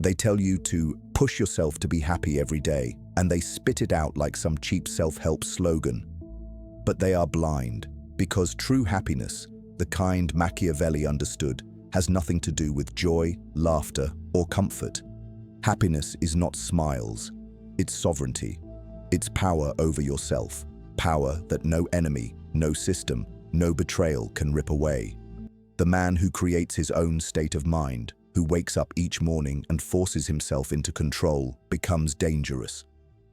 They tell you to push yourself to be happy every day, and they spit it out like some cheap self-help slogan. But they are blind, because true happiness, the kind Machiavelli understood, has nothing to do with joy, laughter, or comfort. Happiness is not smiles, it's sovereignty. It's power over yourself, power that no enemy, no system, no betrayal can rip away. The man who creates his own state of mind, who wakes up each morning and forces himself into control, becomes dangerous,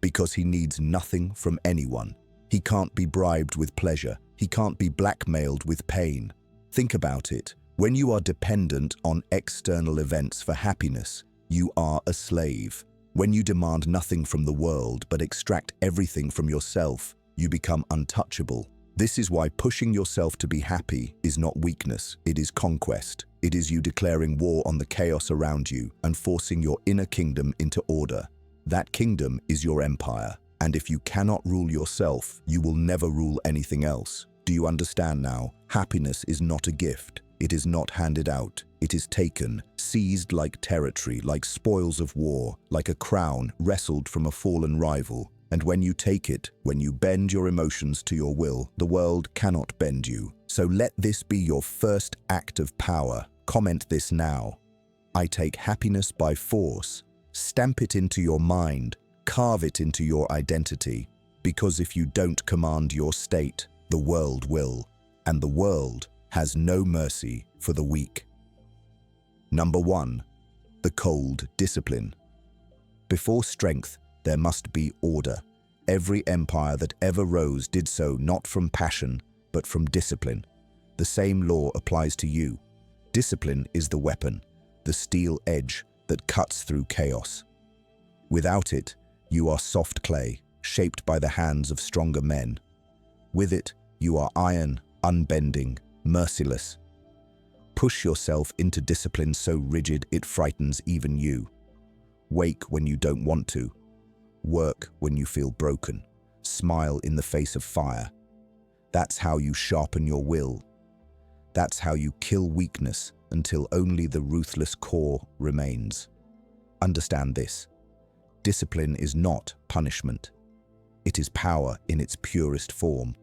because he needs nothing from anyone. He can't be bribed with pleasure. He can't be blackmailed with pain. Think about it. When you are dependent on external events for happiness, you are a slave. When you demand nothing from the world but extract everything from yourself, you become untouchable. This is why pushing yourself to be happy is not weakness, it is conquest. It is you declaring war on the chaos around you and forcing your inner kingdom into order. That kingdom is your empire, and if you cannot rule yourself, you will never rule anything else. Do you understand now? Happiness is not a gift. It is not handed out. It is taken, seized like territory, like spoils of war, like a crown wrestled from a fallen rival. And when you take it, when you bend your emotions to your will, the world cannot bend you. So let this be your first act of power. Comment this now. I take happiness by force. Stamp it into your mind. Carve it into your identity. Because if you don't command your state, the world will. And the world has no mercy for the weak. Number 1. The cold discipline. Before strength, there must be order. Every empire that ever rose did so not from passion, but from discipline. The same law applies to you. Discipline is the weapon, the steel edge that cuts through chaos. Without it, you are soft clay, shaped by the hands of stronger men. With it, you are iron, unbending, merciless. Push yourself into discipline so rigid it frightens even you. Wake when you don't want to. Work when you feel broken. Smile in the face of fire. That's how you sharpen your will. That's how you kill weakness until only the ruthless core remains. Understand this. Discipline is not punishment. It is power in its purest form.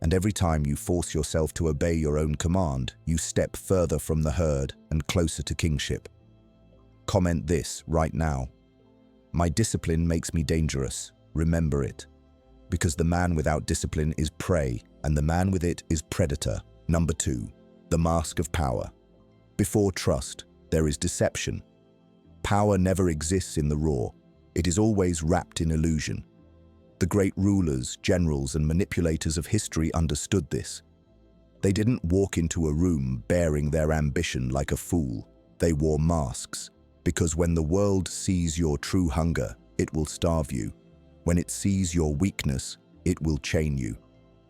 And every time you force yourself to obey your own command, you step further from the herd and closer to kingship. Comment this right now. My discipline makes me dangerous. Remember it. Because the man without discipline is prey, and the man with it is predator. Number 2. The mask of power. Before trust, there is deception. Power never exists in the raw. It is always wrapped in illusion. The great rulers, generals, and manipulators of history understood this. They didn't walk into a room bearing their ambition like a fool. They wore masks, because when the world sees your true hunger, it will starve you. When it sees your weakness, it will chain you.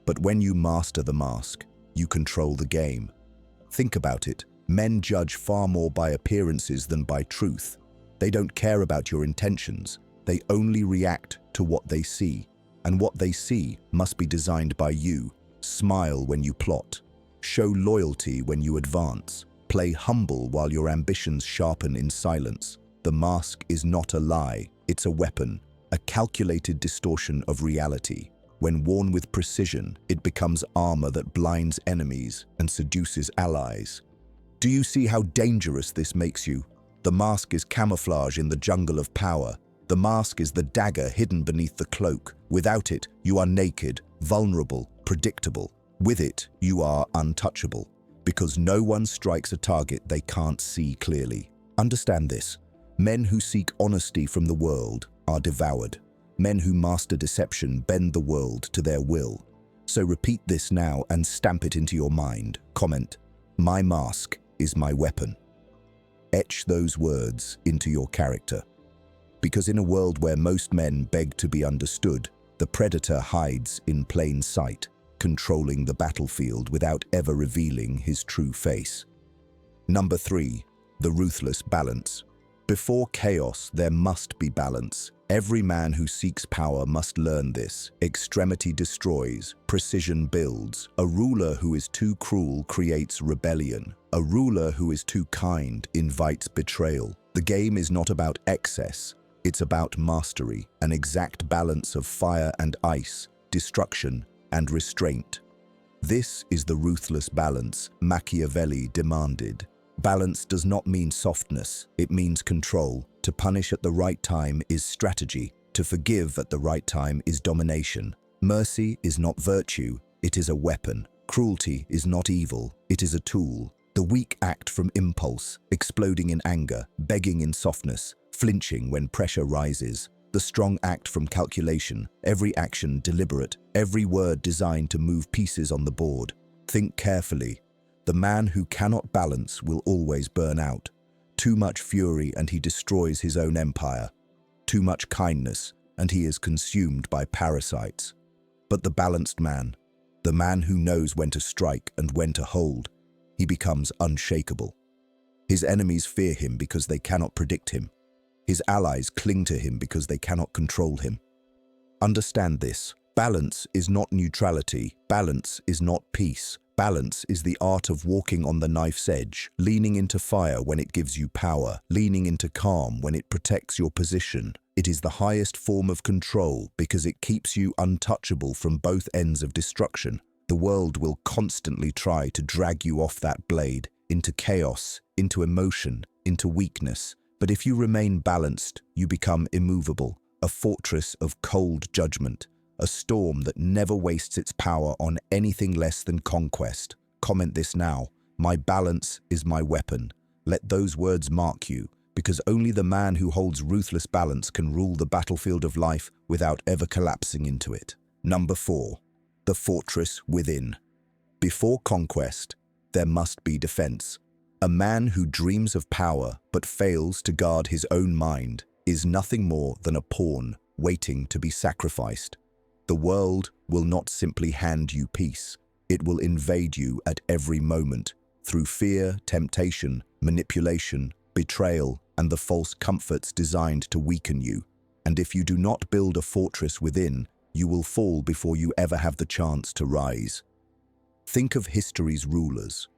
But when you master the mask, you control the game. Think about it. Men judge far more by appearances than by truth. They don't care about your intentions. They only react to what they see. And what they see must be designed by you. Smile when you plot. Show loyalty when you advance. Play humble while your ambitions sharpen in silence. The mask is not a lie. It's a weapon, a calculated distortion of reality. When worn with precision, it becomes armor that blinds enemies and seduces allies. Do you see how dangerous this makes you? The mask is camouflage in the jungle of power. The mask is the dagger hidden beneath the cloak. Without it, you are naked, vulnerable, predictable. With it, you are untouchable, because no one strikes a target they can't see clearly. Understand this. Men who seek honesty from the world are devoured. Men who master deception bend the world to their will. So repeat this now and stamp it into your mind. Comment, my mask is my weapon. Etch those words into your character. Because in a world where most men beg to be understood, the predator hides in plain sight, controlling the battlefield without ever revealing his true face. Number 3. The ruthless balance. Before chaos, there must be balance. Every man who seeks power must learn this. Extremity destroys, precision builds. A ruler who is too cruel creates rebellion. A ruler who is too kind invites betrayal. The game is not about excess, it's about mastery, an exact balance of fire and ice, destruction and restraint. This is the ruthless balance Machiavelli demanded. Balance does not mean softness, it means control. To punish at the right time is strategy. To forgive at the right time is domination. Mercy is not virtue, it is a weapon. Cruelty is not evil, it is a tool. The weak act from impulse, exploding in anger, begging in softness, flinching when pressure rises. The strong act from calculation, every action deliberate, every word designed to move pieces on the board. Think carefully. The man who cannot balance will always burn out. Too much fury and he destroys his own empire. Too much kindness and he is consumed by parasites. But the balanced man, the man who knows when to strike and when to hold, he becomes unshakable. His enemies fear him because they cannot predict him. His allies cling to him because they cannot control him. Understand this. Balance is not neutrality. Balance is not peace. Balance is the art of walking on the knife's edge, leaning into fire when it gives you power, leaning into calm when it protects your position. It is the highest form of control because it keeps you untouchable from both ends of destruction. The world will constantly try to drag you off that blade, into chaos, into emotion, into weakness. But if you remain balanced, you become immovable, a fortress of cold judgment, a storm that never wastes its power on anything less than conquest. Comment this now. My balance is my weapon. Let those words mark you, because only the man who holds ruthless balance can rule the battlefield of life without ever collapsing into it. Number 4. The fortress within. Before conquest, there must be defense. A man who dreams of power but fails to guard his own mind is nothing more than a pawn waiting to be sacrificed. The world will not simply hand you peace. It will invade you at every moment through fear, temptation, manipulation, betrayal, and the false comforts designed to weaken you. And if you do not build a fortress within, you will fall before you ever have the chance to rise. Think of history's rulers.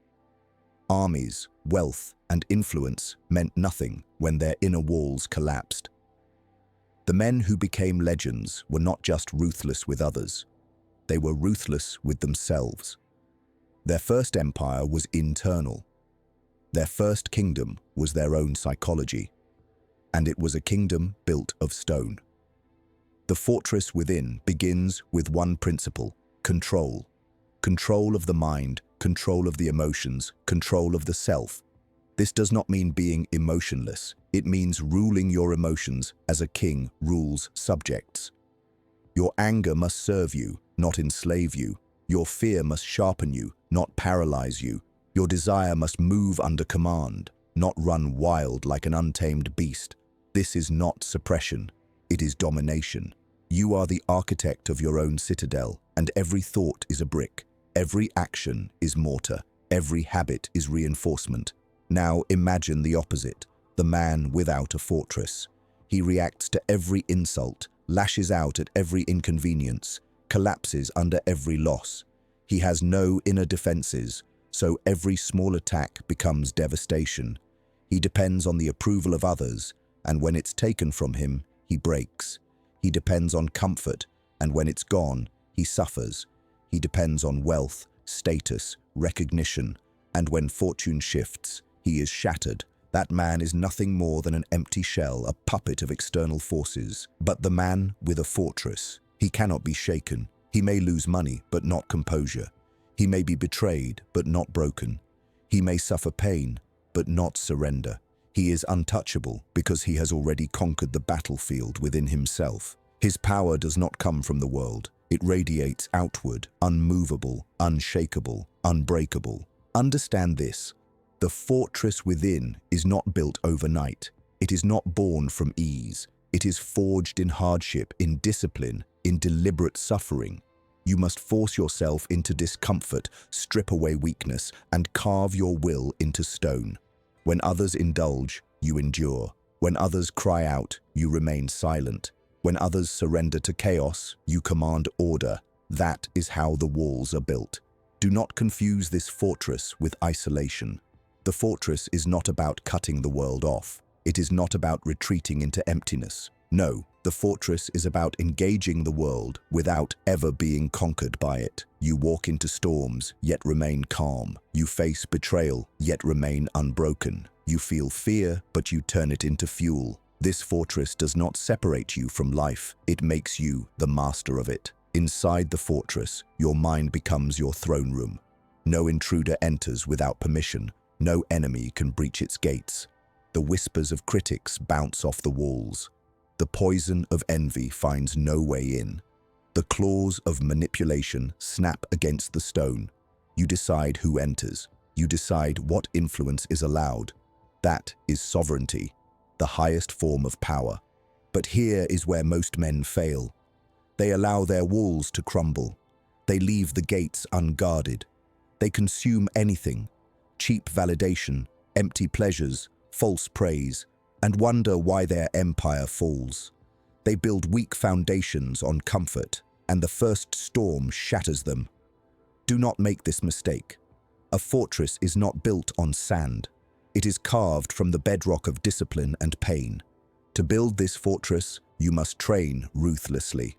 Armies, wealth, and influence meant nothing when their inner walls collapsed. The men who became legends were not just ruthless with others, they were ruthless with themselves. Their first empire was internal. Their first kingdom was their own psychology, and it was a kingdom built of stone. The fortress within begins with one principle: control. Control of the mind, control of the emotions, control of the self. This does not mean being emotionless. It means ruling your emotions as a king rules subjects. Your anger must serve you, not enslave you. Your fear must sharpen you, not paralyze you. Your desire must move under command, not run wild like an untamed beast. This is not suppression, it is domination. You are the architect of your own citadel, and every thought is a brick. Every action is mortar. Every habit is reinforcement. Now imagine the opposite, the man without a fortress. He reacts to every insult, lashes out at every inconvenience, collapses under every loss. He has no inner defenses, so every small attack becomes devastation. He depends on the approval of others, and when it's taken from him, he breaks. He depends on comfort, and when it's gone, he suffers. He depends on wealth, status, recognition, and when fortune shifts, he is shattered. That man is nothing more than an empty shell, a puppet of external forces. But the man with a fortress, he cannot be shaken. He may lose money, but not composure. He may be betrayed, but not broken. He may suffer pain, but not surrender. He is untouchable because he has already conquered the battlefield within himself. His power does not come from the world. It radiates outward, unmovable, unshakable, unbreakable. Understand this. The fortress within is not built overnight. It is not born from ease. It is forged in hardship, in discipline, in deliberate suffering. You must force yourself into discomfort, strip away weakness, and carve your will into stone. When others indulge, you endure. When others cry out, you remain silent. When others surrender to chaos, you command order. That is how the walls are built. Do not confuse this fortress with isolation. The fortress is not about cutting the world off. It is not about retreating into emptiness. No, the fortress is about engaging the world without ever being conquered by it. You walk into storms, yet remain calm. You face betrayal, yet remain unbroken. You feel fear, but you turn it into fuel. This fortress does not separate you from life. It makes you the master of it. Inside the fortress, your mind becomes your throne room. No intruder enters without permission. No enemy can breach its gates. The whispers of critics bounce off the walls. The poison of envy finds no way in. The claws of manipulation snap against the stone. You decide who enters. You decide what influence is allowed. That is sovereignty, the highest form of power. But here is where most men fail. They allow their walls to crumble. They leave the gates unguarded. They consume anything: cheap validation, empty pleasures, false praise, and wonder why their empire falls. They build weak foundations on comfort, and the first storm shatters them. Do not make this mistake. A fortress is not built on sand. It is carved from the bedrock of discipline and pain. To build this fortress, you must train ruthlessly.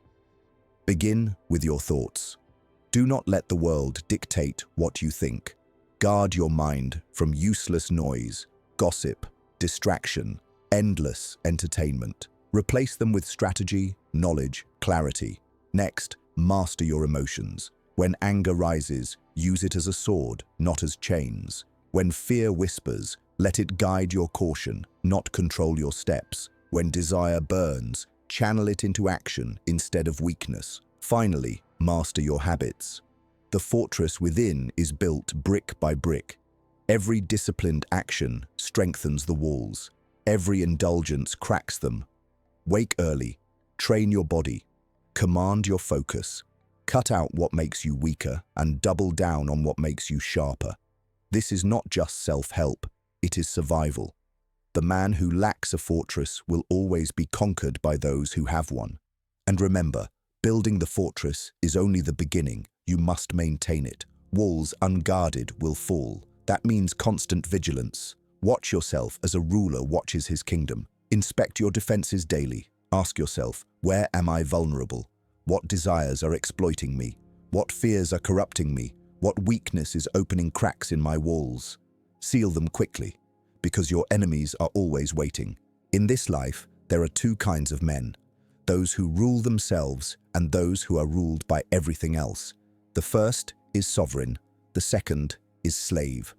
Begin with your thoughts. Do not let the world dictate what you think. Guard your mind from useless noise, gossip, distraction, endless entertainment. Replace them with strategy, knowledge, clarity. Next, master your emotions. When anger rises, use it as a sword, not as chains. When fear whispers, let it guide your caution, not control your steps. When desire burns, channel it into action instead of weakness. Finally, master your habits. The fortress within is built brick by brick. Every disciplined action strengthens the walls. Every indulgence cracks them. Wake early, train your body, command your focus, cut out what makes you weaker and double down on what makes you sharper. This is not just self-help, it is survival. The man who lacks a fortress will always be conquered by those who have one. And remember, building the fortress is only the beginning. You must maintain it. Walls unguarded will fall. That means constant vigilance. Watch yourself as a ruler watches his kingdom. Inspect your defenses daily. Ask yourself, where am I vulnerable? What desires are exploiting me? What fears are corrupting me? What weakness is opening cracks in my walls? Seal them quickly, because your enemies are always waiting. In this life, there are two kinds of men: those who rule themselves and those who are ruled by everything else. The first is sovereign, the second is slave.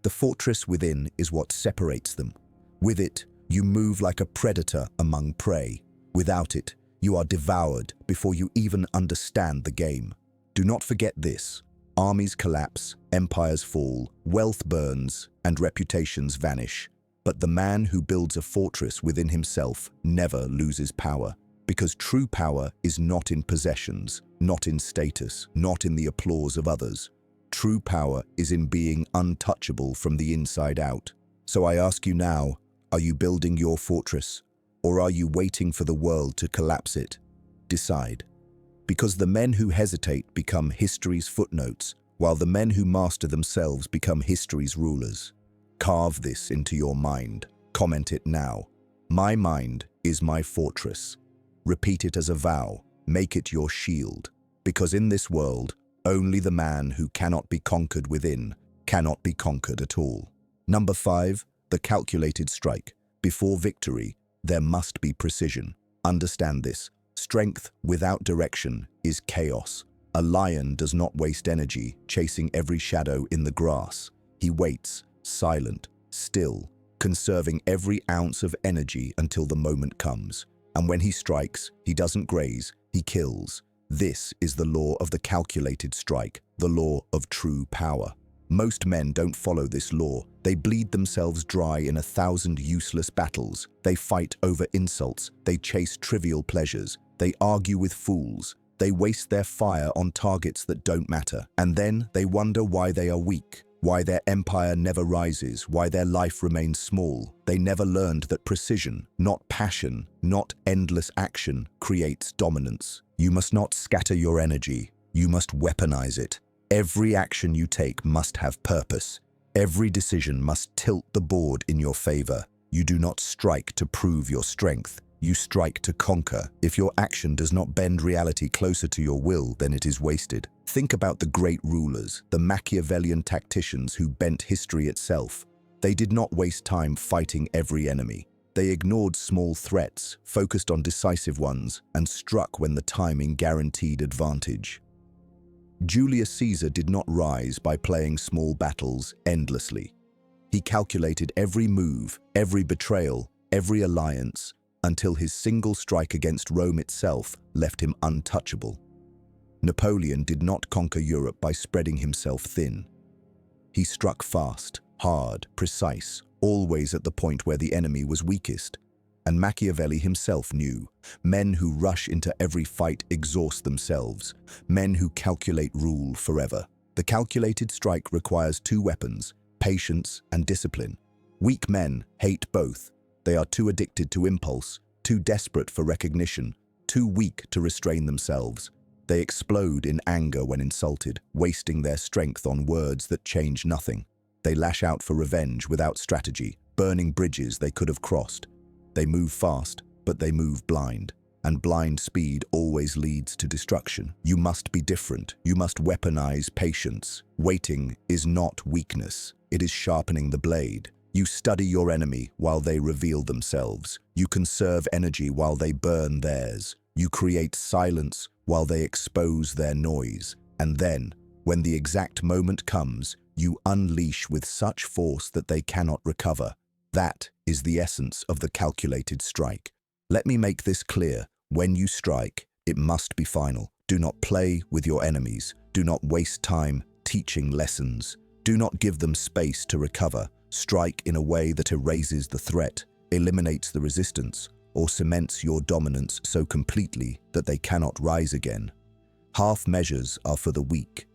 The fortress within is what separates them. With it, you move like a predator among prey. Without it, you are devoured before you even understand the game. Do not forget this: armies collapse, empires fall, wealth burns, and reputations vanish. But the man who builds a fortress within himself never loses power, because true power is not in possessions, not in status, not in the applause of others. True power is in being untouchable from the inside out. So I ask you now, are you building your fortress, or are you waiting for the world to collapse it? Decide. Because the men who hesitate become history's footnotes, while the men who master themselves become history's rulers. Carve this into your mind. Comment it now. My mind is my fortress. Repeat it as a vow. Make it your shield. Because in this world, only the man who cannot be conquered within cannot be conquered at all. Number 5, the calculated strike. Before victory, there must be precision. Understand this. Strength without direction is chaos. A lion does not waste energy chasing every shadow in the grass. He waits, silent, still, conserving every ounce of energy until the moment comes. And when he strikes, he doesn't graze, he kills. This is the law of the calculated strike, the law of true power. Most men don't follow this law. They bleed themselves dry in 1,000 useless battles. They fight over insults. They chase trivial pleasures. They argue with fools. They waste their fire on targets that don't matter. And then they wonder why they are weak, why their empire never rises, why their life remains small. They never learned that precision, not passion, not endless action, creates dominance. You must not scatter your energy. You must weaponize it. Every action you take must have purpose. Every decision must tilt the board in your favor. You do not strike to prove your strength. You strike to conquer. If your action does not bend reality closer to your will, then it is wasted. Think about the great rulers, the Machiavellian tacticians who bent history itself. They did not waste time fighting every enemy. They ignored small threats, focused on decisive ones, and struck when the timing guaranteed advantage. Julius Caesar did not rise by playing small battles endlessly. He calculated every move, every betrayal, every alliance, until his single strike against Rome itself left him untouchable. Napoleon did not conquer Europe by spreading himself thin. He struck fast, hard, precise, always at the point where the enemy was weakest. And Machiavelli himself knew, men who rush into every fight exhaust themselves. Men who calculate rule forever. The calculated strike requires two weapons, patience and discipline. Weak men hate both. They are too addicted to impulse, too desperate for recognition, too weak to restrain themselves. They explode in anger when insulted, wasting their strength on words that change nothing. They lash out for revenge without strategy, burning bridges they could have crossed. They move fast, but they move blind. And blind speed always leads to destruction. You must be different. You must weaponize patience. Waiting is not weakness. It is sharpening the blade. You study your enemy while they reveal themselves. You conserve energy while they burn theirs. You create silence while they expose their noise. And then, when the exact moment comes, you unleash with such force that they cannot recover. That is the essence of the calculated strike. Let me make this clear. When you strike, it must be final. Do not play with your enemies. Do not waste time teaching lessons. Do not give them space to recover. Strike in a way that erases the threat, eliminates the resistance, or cements your dominance so completely that they cannot rise again. Half measures are for the weak.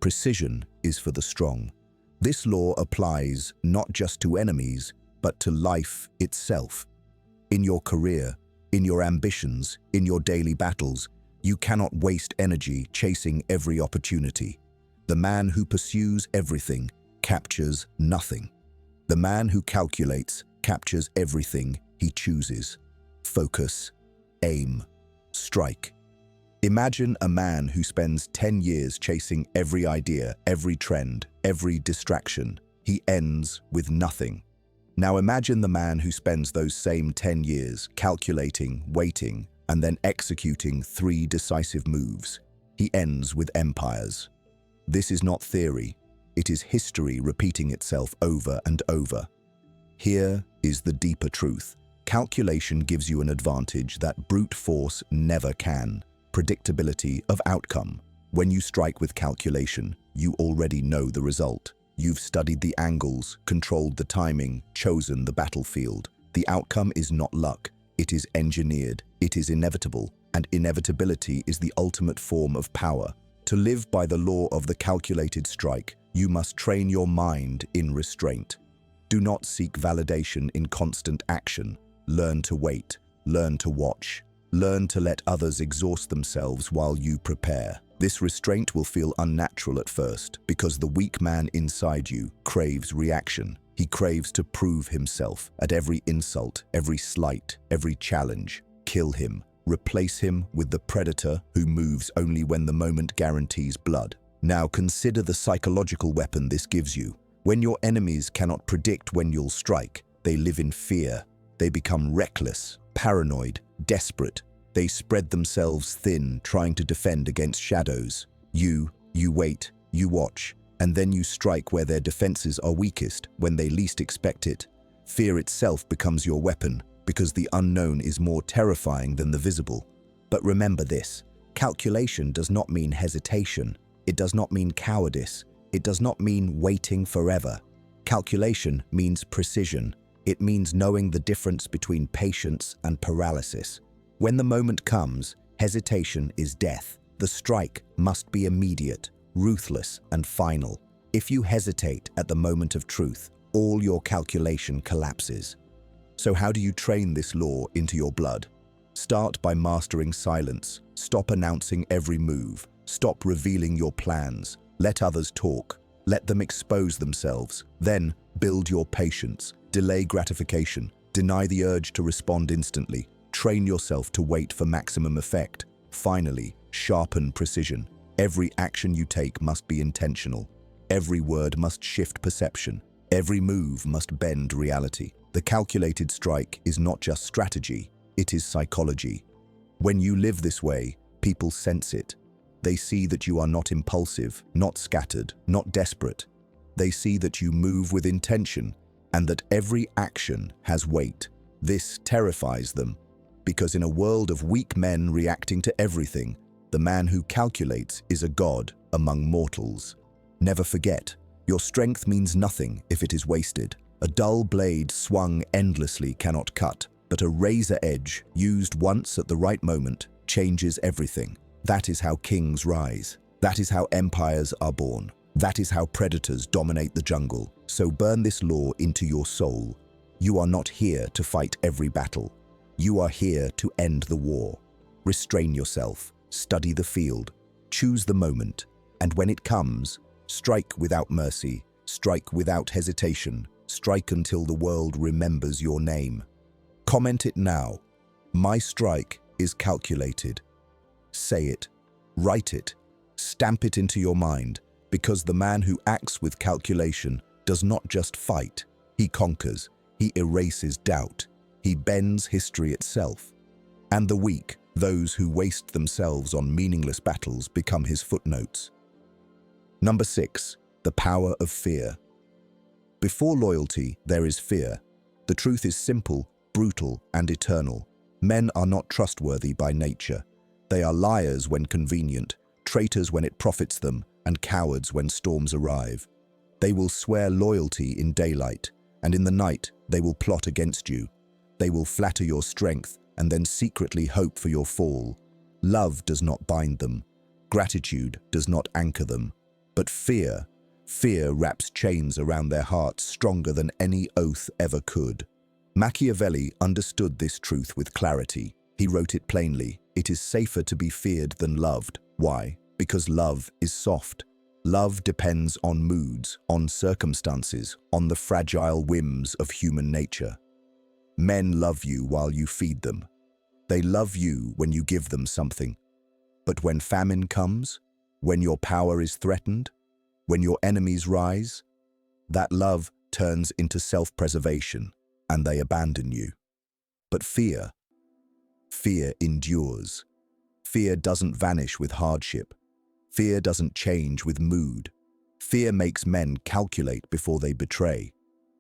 Precision is for the strong. This law applies not just to enemies, but to life itself. In your career, in your ambitions, in your daily battles, you cannot waste energy chasing every opportunity. The man who pursues everything captures nothing. The man who calculates captures everything he chooses. Focus, aim, strike. Imagine a man who spends 10 years chasing every idea, every trend, every distraction. He ends with nothing. Now imagine the man who spends those same 10 years calculating, waiting, and then executing 3 decisive moves. He ends with empires. This is not theory. It is history repeating itself over and over. Here is the deeper truth. Calculation gives you an advantage that brute force never can. Predictability of outcome. When you strike with calculation, you already know the result. You've studied the angles, controlled the timing, chosen the battlefield. The outcome is not luck. It is engineered. It is inevitable. And inevitability is the ultimate form of power. To live by the law of the calculated strike, you must train your mind in restraint. Do not seek validation in constant action. Learn to wait. Learn to watch. Learn to let others exhaust themselves while you prepare. This restraint will feel unnatural at first because the weak man inside you craves reaction. He craves to prove himself at every insult, every slight, every challenge. Kill him. Replace him with the predator who moves only when the moment guarantees blood. Now consider the psychological weapon this gives you. When your enemies cannot predict when you'll strike, they live in fear. They become reckless, paranoid, desperate. They spread themselves thin, trying to defend against shadows. You wait, you watch, and then you strike where their defenses are weakest, when they least expect it. Fear itself becomes your weapon, because the unknown is more terrifying than the visible. But remember this, calculation does not mean hesitation. It does not mean cowardice. It does not mean waiting forever. Calculation means precision. It means knowing the difference between patience and paralysis. When the moment comes, hesitation is death. The strike must be immediate, ruthless, and final. If you hesitate at the moment of truth, all your calculation collapses. So how do you train this law into your blood? Start by mastering silence. Stop announcing every move. Stop revealing your plans. Let others talk. Let them expose themselves. Then build your patience. Delay gratification. Deny the urge to respond instantly. Train yourself to wait for maximum effect. Finally, sharpen precision. Every action you take must be intentional. Every word must shift perception. Every move must bend reality. The calculated strike is not just strategy, it is psychology. When you live this way, people sense it. They see that you are not impulsive, not scattered, not desperate. They see that you move with intention and that every action has weight. This terrifies them, because in a world of weak men reacting to everything, the man who calculates is a god among mortals. Never forget, your strength means nothing if it is wasted. A dull blade swung endlessly cannot cut, but a razor edge, used once at the right moment, changes everything. That is how kings rise. That is how empires are born. That is how predators dominate the jungle. So burn this law into your soul. You are not here to fight every battle. You are here to end the war. Restrain yourself, study the field, choose the moment, and when it comes, strike without mercy, strike without hesitation, strike until the world remembers your name. Comment it now. My strike is calculated. Say it, write it, stamp it into your mind, because the man who acts with calculation does not just fight, he conquers, he erases doubt, he bends history itself. And the weak, those who waste themselves on meaningless battles, become his footnotes. Number 6, the power of fear. Before loyalty, there is fear. The truth is simple, brutal, and eternal. Men are not trustworthy by nature. They are liars when convenient, traitors when it profits them, and cowards when storms arrive. They will swear loyalty in daylight, and in the night they will plot against you. They will flatter your strength and then secretly hope for your fall. Love does not bind them. Gratitude does not anchor them. But fear wraps chains around their hearts stronger than any oath ever could. Machiavelli understood this truth with clarity. He wrote it plainly: it is safer to be feared than loved. Why? Because love is soft. Love depends on moods, on circumstances, on the fragile whims of human nature. Men love you while you feed them. They love you when you give them something. But when famine comes, when your power is threatened, when your enemies rise, that love turns into self-preservation, and they abandon you. But fear endures. Fear doesn't vanish with hardship. Fear doesn't change with mood. Fear makes men calculate before they betray.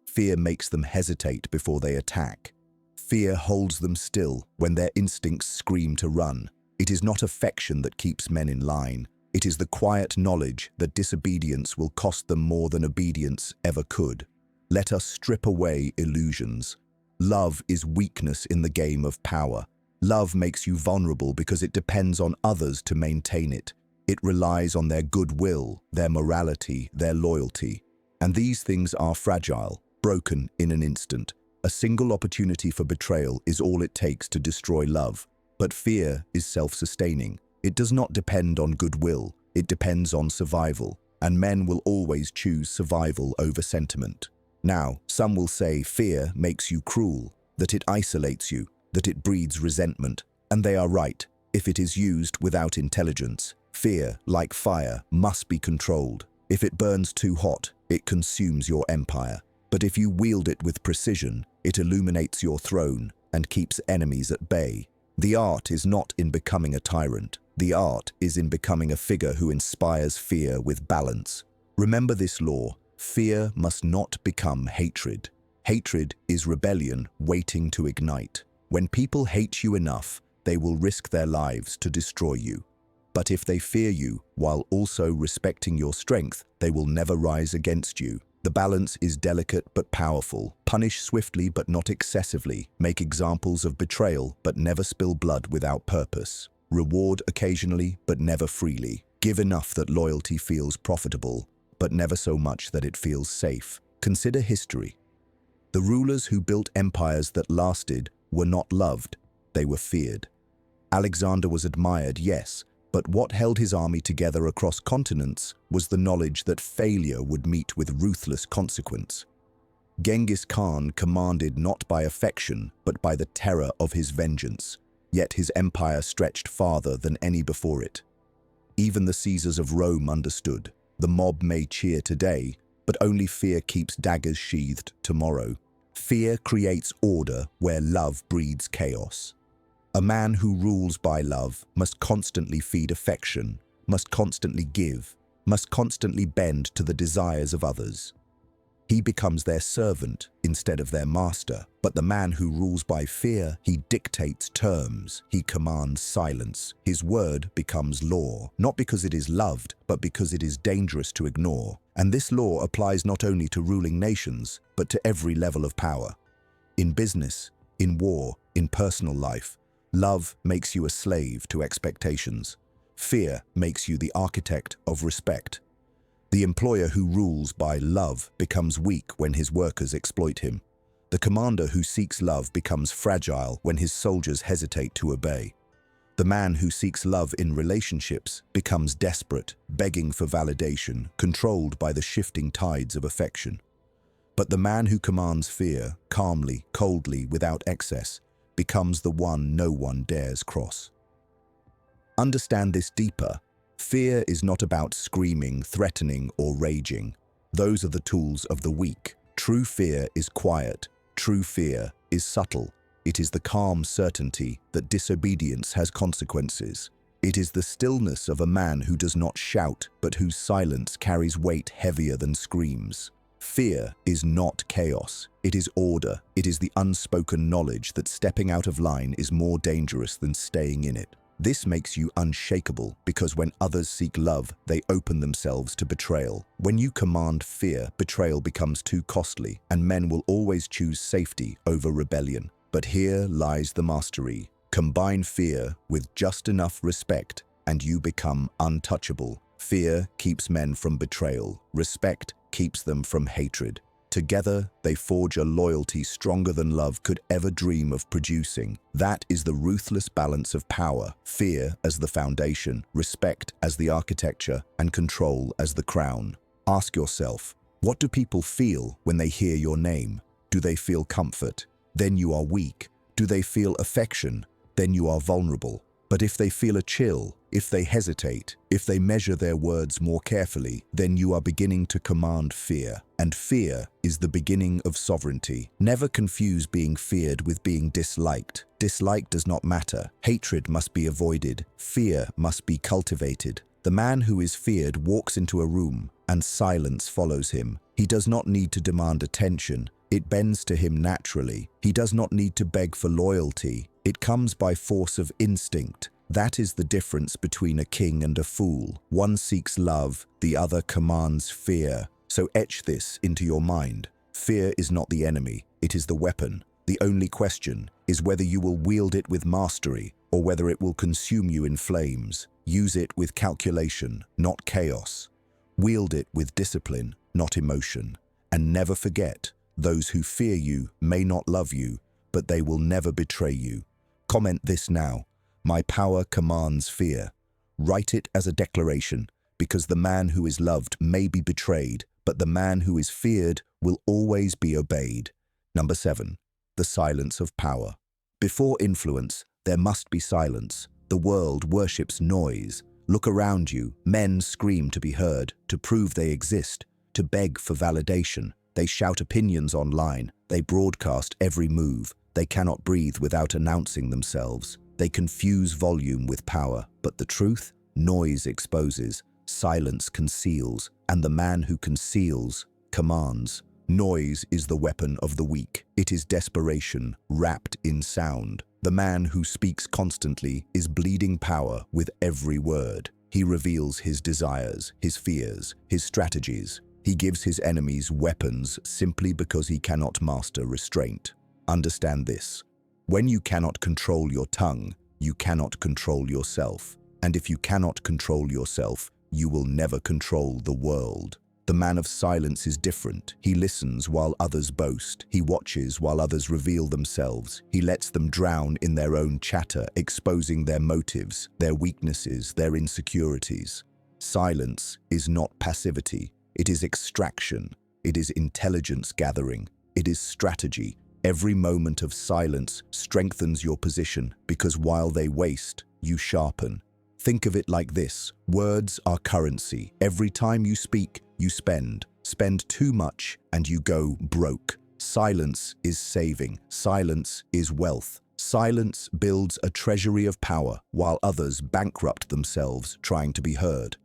Fear makes them hesitate before they attack. Fear holds them still when their instincts scream to run. It is not affection that keeps men in line. It is the quiet knowledge that disobedience will cost them more than obedience ever could. Let us strip away illusions. Love is weakness in the game of power. Love makes you vulnerable because it depends on others to maintain it. It relies on their goodwill, their morality, their loyalty. And these things are fragile, broken in an instant. A single opportunity for betrayal is all it takes to destroy love. But fear is self-sustaining. It does not depend on goodwill. It depends on survival. And men will always choose survival over sentiment. Now, some will say fear makes you cruel, that it isolates you, that it breeds resentment. And they are right, if it is used without intelligence. Fear, like fire, must be controlled. If it burns too hot, it consumes your empire. But if you wield it with precision, it illuminates your throne and keeps enemies at bay. The art is not in becoming a tyrant. The art is in becoming a figure who inspires fear with balance. Remember this law: fear must not become hatred. Hatred is rebellion waiting to ignite. When people hate you enough, they will risk their lives to destroy you. But if they fear you while also respecting your strength, they will never rise against you. The balance is delicate but powerful. Punish swiftly but not excessively. Make examples of betrayal but never spill blood without purpose. Reward occasionally but never freely. Give enough that loyalty feels profitable, but never so much that it feels safe. Consider history. The rulers who built empires that lasted were not loved, they were feared. Alexander was admired, yes, but what held his army together across continents was the knowledge that failure would meet with ruthless consequence. Genghis Khan commanded not by affection, but by the terror of his vengeance, yet his empire stretched farther than any before it. Even the Caesars of Rome understood. The mob may cheer today, but only fear keeps daggers sheathed tomorrow. Fear creates order where love breeds chaos. A man who rules by love must constantly feed affection, must constantly give, must constantly bend to the desires of others. He becomes their servant instead of their master. But the man who rules by fear, he dictates terms, he commands silence. His word becomes law, not because it is loved, but because it is dangerous to ignore. And this law applies not only to ruling nations, but to every level of power. In business, in war, in personal life, love makes you a slave to expectations. Fear makes you the architect of respect. The employer who rules by love becomes weak when his workers exploit him. The commander who seeks love becomes fragile when his soldiers hesitate to obey. The man who seeks love in relationships becomes desperate, begging for validation, controlled by the shifting tides of affection. But the man who commands fear, calmly, coldly, without excess, becomes the one no one dares cross. Understand this deeper. Fear is not about screaming, threatening, or raging. Those are the tools of the weak. True fear is quiet. True fear is subtle. It is the calm certainty that disobedience has consequences. It is the stillness of a man who does not shout, but whose silence carries weight heavier than screams. Fear is not chaos. It is order. It is the unspoken knowledge that stepping out of line is more dangerous than staying in it. This makes you unshakable because when others seek love, they open themselves to betrayal. When you command fear, betrayal becomes too costly, and men will always choose safety over rebellion. But here lies the mastery. Combine fear with just enough respect, and you become untouchable. Fear keeps men from betrayal. Respect keeps them from hatred. Together, they forge a loyalty stronger than love could ever dream of producing. That is the ruthless balance of power, fear as the foundation, respect as the architecture, and control as the crown. Ask yourself, what do people feel when they hear your name? Do they feel comfort? Then you are weak. Do they feel affection? Then you are vulnerable. But if they feel a chill, if they hesitate, if they measure their words more carefully, then you are beginning to command fear. And fear is the beginning of sovereignty. Never confuse being feared with being disliked. Dislike does not matter. Hatred must be avoided. Fear must be cultivated. The man who is feared walks into a room, and silence follows him. He does not need to demand attention. It bends to him naturally. He does not need to beg for loyalty. It comes by force of instinct. That is the difference between a king and a fool. One seeks love, the other commands fear. So etch this into your mind. Fear is not the enemy, it is the weapon. The only question is whether you will wield it with mastery or whether it will consume you in flames. Use it with calculation, not chaos. Wield it with discipline, not emotion. And never forget, those who fear you may not love you, but they will never betray you. Comment this now. My power commands fear. Write it as a declaration, because the man who is loved may be betrayed, but the man who is feared will always be obeyed. Number 7. The silence of power. Before influence, there must be silence. The world worships noise. Look around you. Men scream to be heard, to prove they exist, to beg for validation. They shout opinions online. They broadcast every move. They cannot breathe without announcing themselves. They confuse volume with power. But the truth? Noise exposes, silence conceals, and the man who conceals commands. Noise is the weapon of the weak. It is desperation wrapped in sound. The man who speaks constantly is bleeding power with every word. He reveals his desires, his fears, his strategies. He gives his enemies weapons simply because he cannot master restraint. Understand this. When you cannot control your tongue, you cannot control yourself. And if you cannot control yourself, you will never control the world. The man of silence is different. He listens while others boast. He watches while others reveal themselves. He lets them drown in their own chatter, exposing their motives, their weaknesses, their insecurities. Silence is not passivity. It is extraction. It is intelligence gathering. it is strategy. Every moment of silence strengthens your position because while they waste, you sharpen. Think of it like this: words are currency. Every time you speak, you spend. Spend too much and you go broke. Silence is saving. Silence is wealth. Silence builds a treasury of power while others bankrupt themselves trying to be heard.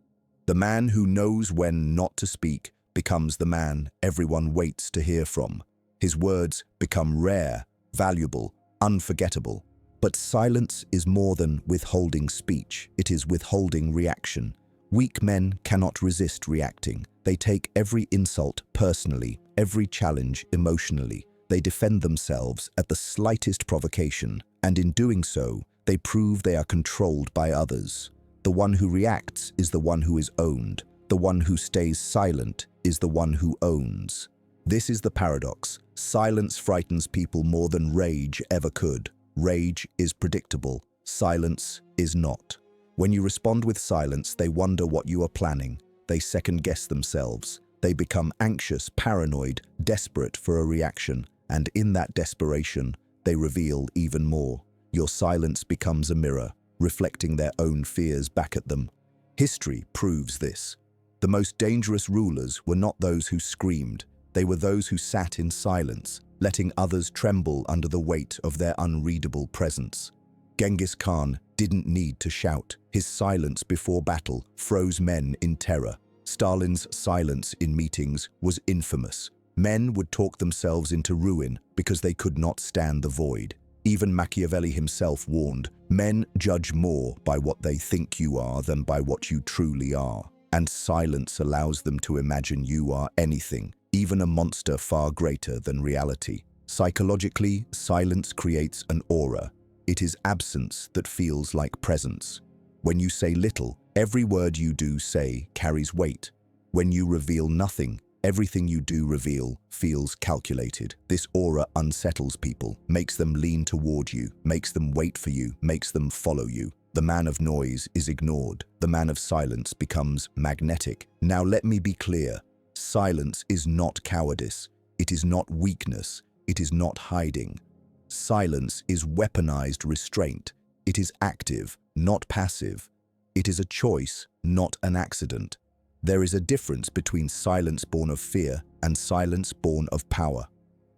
The man who knows when not to speak becomes the man everyone waits to hear from. His words become rare, valuable, unforgettable. But silence is more than withholding speech. It is withholding reaction. Weak men cannot resist reacting. They take every insult personally, every challenge emotionally. They defend themselves at the slightest provocation, and in doing so, they prove they are controlled by others. The one who reacts is the one who is owned. The one who stays silent is the one who owns. This is the paradox. Silence frightens people more than rage ever could. Rage is predictable. Silence is not. When you respond with silence, they wonder what you are planning. They second-guess themselves. They become anxious, paranoid, desperate for a reaction. And in that desperation, they reveal even more. Your silence becomes a mirror, reflecting their own fears back at them. History proves this. The most dangerous rulers were not those who screamed. They were those who sat in silence, letting others tremble under the weight of their unreadable presence. Genghis Khan didn't need to shout. His silence before battle froze men in terror. Stalin's silence in meetings was infamous. Men would talk themselves into ruin because they could not stand the void. Even Machiavelli himself warned, men judge more by what they think you are than by what you truly are. And silence allows them to imagine you are anything, even a monster far greater than reality. Psychologically, silence creates an aura. It is absence that feels like presence. When you say little, every word you do say carries weight. When you reveal nothing, everything you do reveal feels calculated. This aura unsettles people, makes them lean toward you, makes them wait for you, makes them follow you. The man of noise is ignored. The man of silence becomes magnetic. Now let me be clear. Silence is not cowardice. It is not weakness. It is not hiding. Silence is weaponized restraint. It is active, not passive. It is a choice, not an accident. There is a difference between silence born of fear and silence born of power.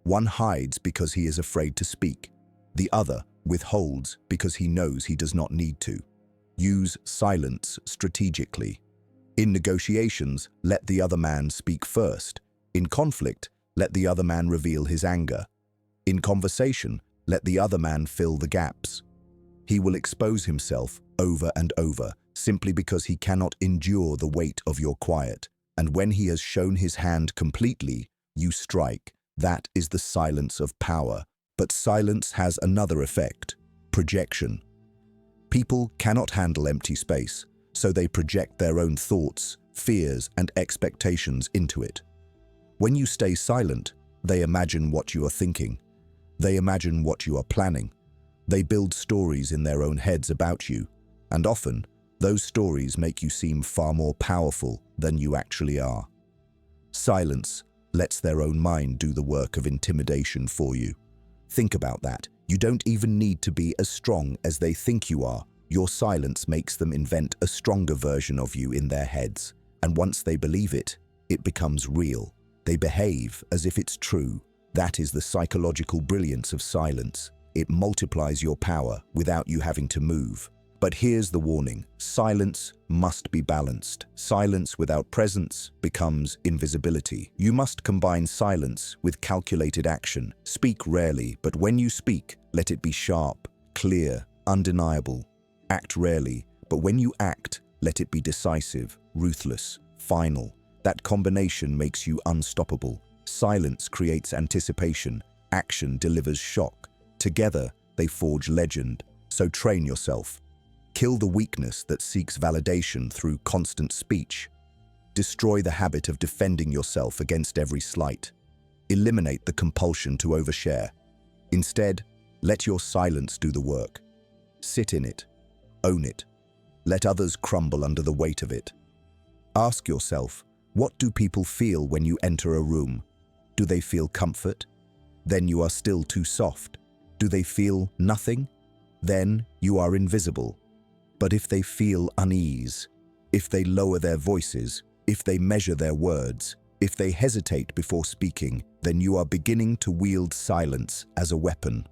One hides because he is afraid to speak. The other withholds because he knows he does not need to. Use silence strategically. In negotiations, let the other man speak first. In conflict, let the other man reveal his anger. In conversation, let the other man fill the gaps. He will expose himself over and over simply because he cannot endure the weight of your quiet. And when he has shown his hand completely, you strike. That is the silence of power. But silence has another effect: projection. People cannot handle empty space, so they project their own thoughts, fears, and expectations into it. When you stay silent, they imagine what you are thinking. They imagine what you are planning. They build stories in their own heads about you, and often, those stories make you seem far more powerful than you actually are. Silence lets their own mind do the work of intimidation for you. Think about that. You don't even need to be as strong as they think you are. Your silence makes them invent a stronger version of you in their heads. And once they believe it, it becomes real. They behave as if it's true. That is the psychological brilliance of silence. It multiplies your power without you having to move. But here's the warning: silence must be balanced. Silence without presence becomes invisibility. You must combine silence with calculated action. Speak rarely, but when you speak, let it be sharp, clear, undeniable. Act rarely, but when you act, let it be decisive, ruthless, final. That combination makes you unstoppable. Silence creates anticipation. Action delivers shock. Together, they forge legend. So train yourself. Kill the weakness that seeks validation through constant speech. Destroy the habit of defending yourself against every slight. Eliminate the compulsion to overshare. Instead, let your silence do the work. Sit in it. Own it. Let others crumble under the weight of it. Ask yourself, what do people feel when you enter a room? Do they feel comfort, Then you are still too soft. Do they feel nothing? Then you are invisible. But if they feel unease, if they lower their voices, if they measure their words, if they hesitate before speaking, then you are beginning to wield silence as a weapon.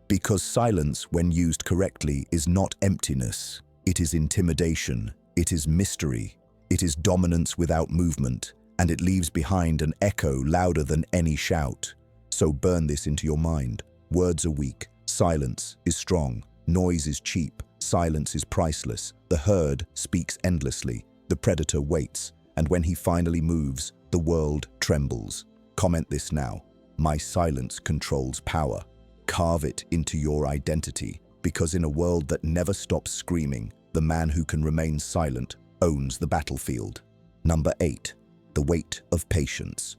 Because silence, when used correctly, is not emptiness. It is intimidation. It is mystery. It is dominance without movement, and it leaves behind an echo louder than any shout. So burn this into your mind. Words are weak. Silence is strong. Noise is cheap. Silence is priceless. The herd speaks endlessly. The predator waits. And when he finally moves, the world trembles. Comment this now. My silence controls power. Carve it into your identity, because in a world that never stops screaming, the man who can remain silent owns the battlefield. Number 8. The weight of patience.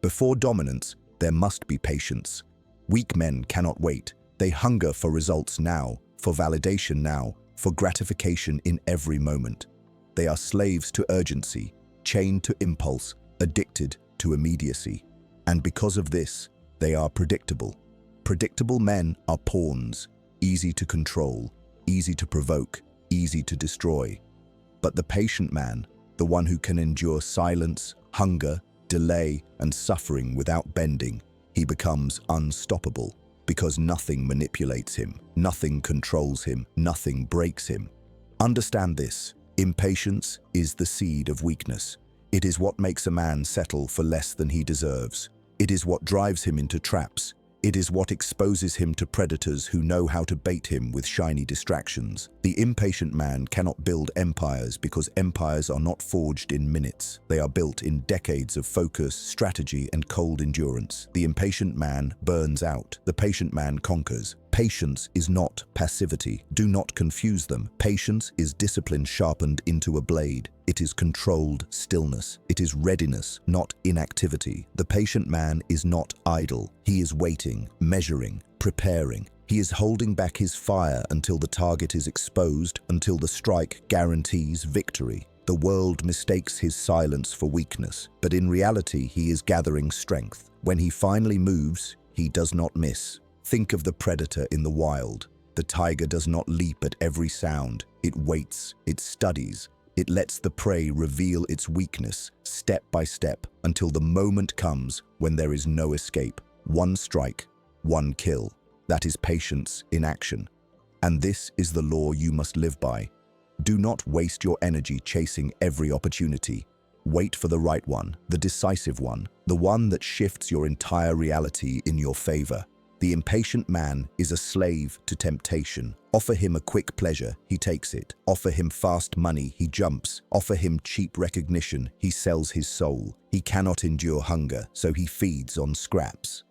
Before dominance, there must be patience. Weak men cannot wait. They hunger for results now, for validation now, for gratification in every moment. They are slaves to urgency, chained to impulse, addicted to immediacy. And because of this, they are predictable. Predictable men are pawns, easy to control, easy to provoke, easy to destroy. But the patient man, the one who can endure silence, hunger, delay, and suffering without bending, he becomes unstoppable, because nothing manipulates him, nothing controls him, nothing breaks him. Understand this: impatience is the seed of weakness. It is what makes a man settle for less than he deserves. It is what drives him into traps. It is what exposes him to predators who know how to bait him with shiny distractions. The impatient man cannot build empires because empires are not forged in minutes. They are built in decades of focus, strategy, and cold endurance. The impatient man burns out. The patient man conquers. Patience is not passivity. Do not confuse them. Patience is discipline sharpened into a blade. It is controlled stillness. It is readiness, not inactivity. The patient man is not idle. He is waiting, measuring, preparing. He is holding back his fire until the target is exposed, until the strike guarantees victory. The world mistakes his silence for weakness, but in reality he is gathering strength. When he finally moves, he does not miss. Think of the predator in the wild. The tiger does not leap at every sound. It waits, it studies. It lets the prey reveal its weakness, step by step, until the moment comes when there is no escape. One strike, one kill. That is patience in action. And this is the law you must live by. Do not waste your energy chasing every opportunity. Wait for the right one, the decisive one, the one that shifts your entire reality in your favor. The impatient man is a slave to temptation. Offer him a quick pleasure, he takes it. Offer him fast money, he jumps. Offer him cheap recognition, he sells his soul. He cannot endure hunger, so he feeds on scraps.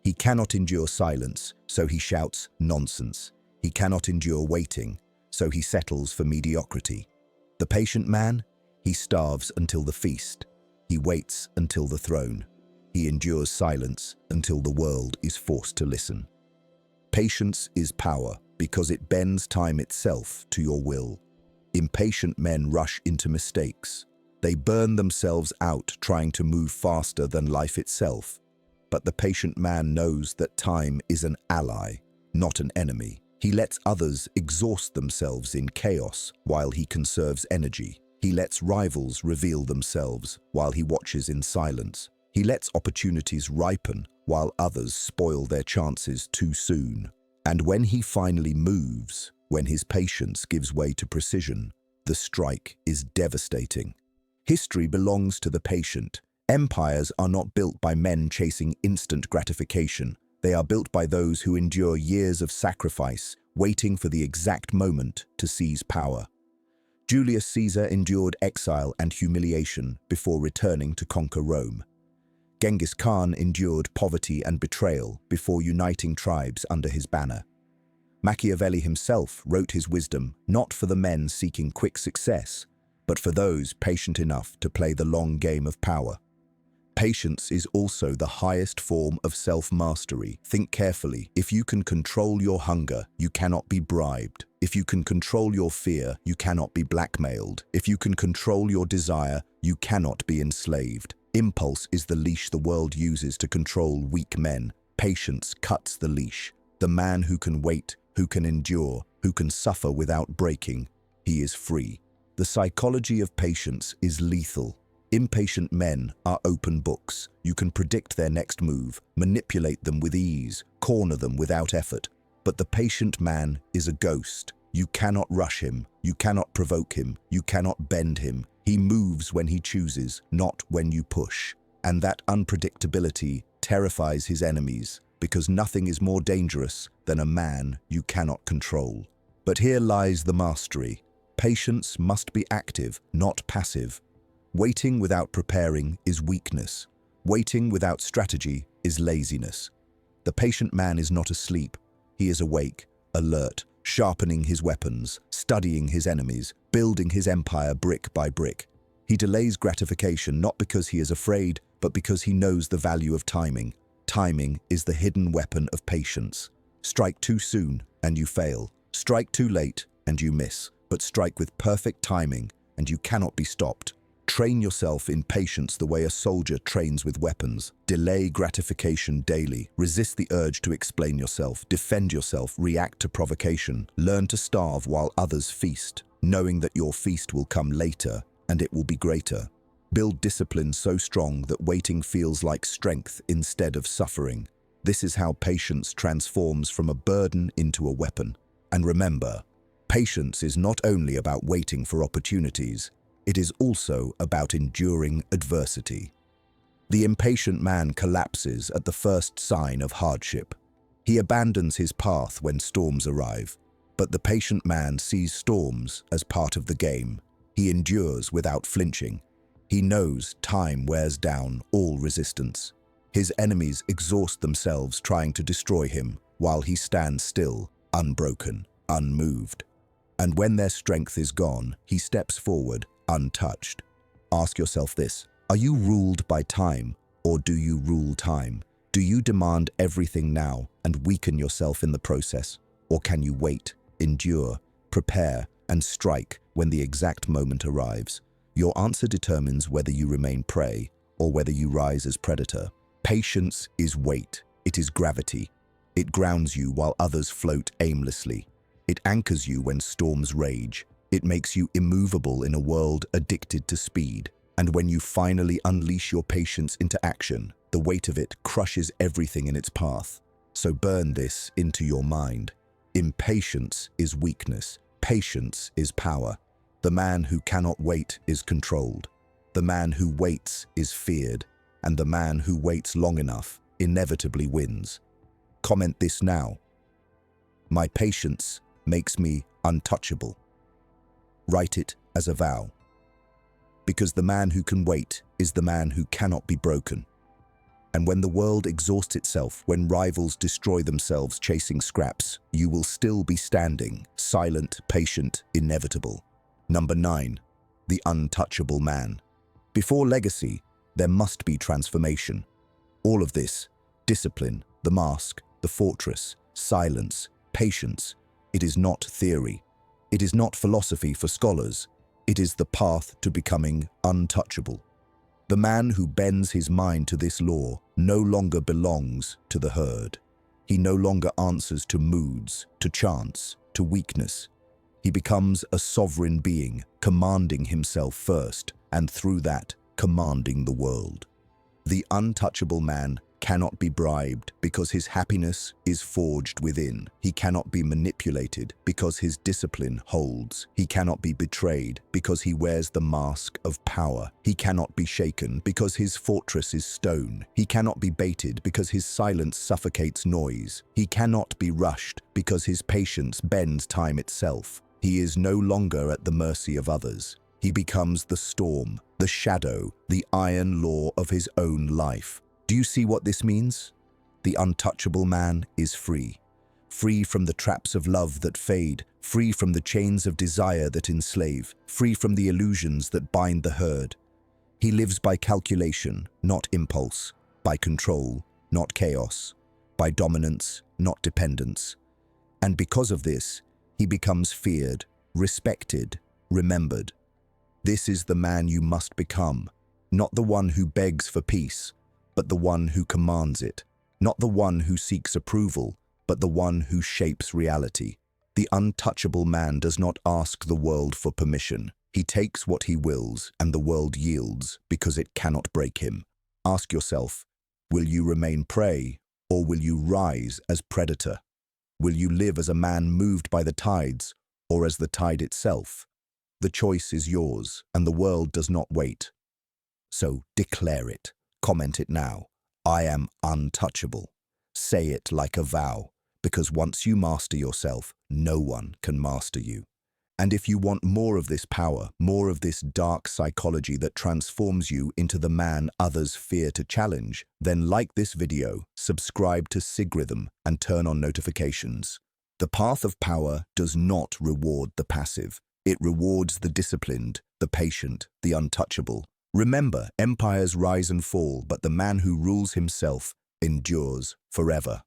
He cannot endure silence, so he shouts nonsense. He cannot endure waiting, so he settles for mediocrity. The patient man, he starves until the feast. He waits until the throne. He endures silence until the world is forced to listen. Patience is power because it bends time itself to your will. Impatient men rush into mistakes. They burn themselves out trying to move faster than life itself. But the patient man knows that time is an ally, not an enemy. He lets others exhaust themselves in chaos while he conserves energy. He lets rivals reveal themselves while he watches in silence. He lets opportunities ripen while others spoil their chances too soon. And when he finally moves, when his patience gives way to precision, the strike is devastating. History belongs to the patient. Empires are not built by men chasing instant gratification. They are built by those who endure years of sacrifice, waiting for the exact moment to seize power. Julius Caesar endured exile and humiliation before returning to conquer Rome. Genghis Khan endured poverty and betrayal before uniting tribes under his banner. Machiavelli himself wrote his wisdom not for the men seeking quick success, but for those patient enough to play the long game of power. Patience is also the highest form of self-mastery. Think carefully. If you can control your hunger, you cannot be bribed. If you can control your fear, you cannot be blackmailed. If you can control your desire, you cannot be enslaved. Impulse is the leash the world uses to control weak men. Patience cuts the leash. The man who can wait, who can endure, who can suffer without breaking, he is free. The psychology of patience is lethal. Impatient men are open books. You can predict their next move, manipulate them with ease, corner them without effort. But the patient man is a ghost. You cannot rush him, you cannot provoke him, you cannot bend him. He moves when he chooses, not when you push. And that unpredictability terrifies his enemies, because nothing is more dangerous than a man you cannot control. But here lies the mastery. Patience must be active, not passive. Waiting without preparing is weakness. Waiting without strategy is laziness. The patient man is not asleep. He is awake, alert, sharpening his weapons, studying his enemies, building his empire brick by brick. He delays gratification not because he is afraid, but because he knows the value of timing. Timing is the hidden weapon of patience. Strike too soon and you fail. Strike too late and you miss. But strike with perfect timing and you cannot be stopped. Train yourself in patience the way a soldier trains with weapons. Delay gratification daily. Resist the urge to explain yourself. Defend yourself. React to provocation. Learn to starve while others feast, knowing that your feast will come later and it will be greater. Build discipline so strong that waiting feels like strength instead of suffering. This is how patience transforms from a burden into a weapon. And remember, patience is not only about waiting for opportunities, it is also about enduring adversity. The impatient man collapses at the first sign of hardship. He abandons his path when storms arrive. But the patient man sees storms as part of the game. He endures without flinching. He knows time wears down all resistance. His enemies exhaust themselves trying to destroy him, while he stands still, unbroken, unmoved. And when their strength is gone, he steps forward, untouched. Ask yourself this: are you ruled by time, or do you rule time? Do you demand everything now and weaken yourself in the process? Or can you wait, endure, prepare, and strike when the exact moment arrives? Your answer determines whether you remain prey or whether you rise as predator. Patience is weight. It is gravity. It grounds you while others float aimlessly. It anchors you when storms rage. It makes you immovable in a world addicted to speed. And when you finally unleash your patience into action, the weight of it crushes everything in its path. So burn this into your mind. Impatience is weakness. Patience is power. The man who cannot wait is controlled. The man who waits is feared. And the man who waits long enough inevitably wins. Comment this now. My patience makes me untouchable. Write it as a vow. Because the man who can wait is the man who cannot be broken. And when the world exhausts itself, when rivals destroy themselves chasing scraps, you will still be standing, silent, patient, inevitable. Number 9. The untouchable man. Before legacy, there must be transformation. All of this, discipline, the mask, the fortress, silence, patience, it is not theory. It is not philosophy for scholars. It is the path to becoming untouchable. The man who bends his mind to this law no longer belongs to the herd. He no longer answers to moods, to chance, to weakness. He becomes a sovereign being, commanding himself first, and through that, commanding the world. The untouchable man cannot be bribed because his happiness is forged within. He cannot be manipulated because his discipline holds. He cannot be betrayed because he wears the mask of power. He cannot be shaken because his fortress is stone. He cannot be baited because his silence suffocates noise. He cannot be rushed because his patience bends time itself. He is no longer at the mercy of others. He becomes the storm, the shadow, the iron law of his own life. Do you see what this means? The untouchable man is free. Free from the traps of love that fade, free from the chains of desire that enslave, free from the illusions that bind the herd. He lives by calculation, not impulse, by control, not chaos, by dominance, not dependence. And because of this, he becomes feared, respected, remembered. This is the man you must become, not the one who begs for peace, but the one who commands it, Not the one who seeks approval, but the one who shapes reality. The untouchable man does not ask the world for permission. He takes what he wills, and the world yields because it cannot break him. Ask yourself, will you remain prey, or will you rise as predator? Will you live as a man moved by the tides, or as the tide itself? The choice is yours, and the world does not wait. So declare it. Comment it now. I am untouchable. Say it like a vow, because once you master yourself, no one can master you. And if you want more of this power, more of this dark psychology that transforms you into the man others fear to challenge, then like this video, subscribe to Sigrhythm, and turn on notifications. The path of power does not reward the passive. It rewards the disciplined, the patient, the untouchable. Remember, empires rise and fall, but the man who rules himself endures forever.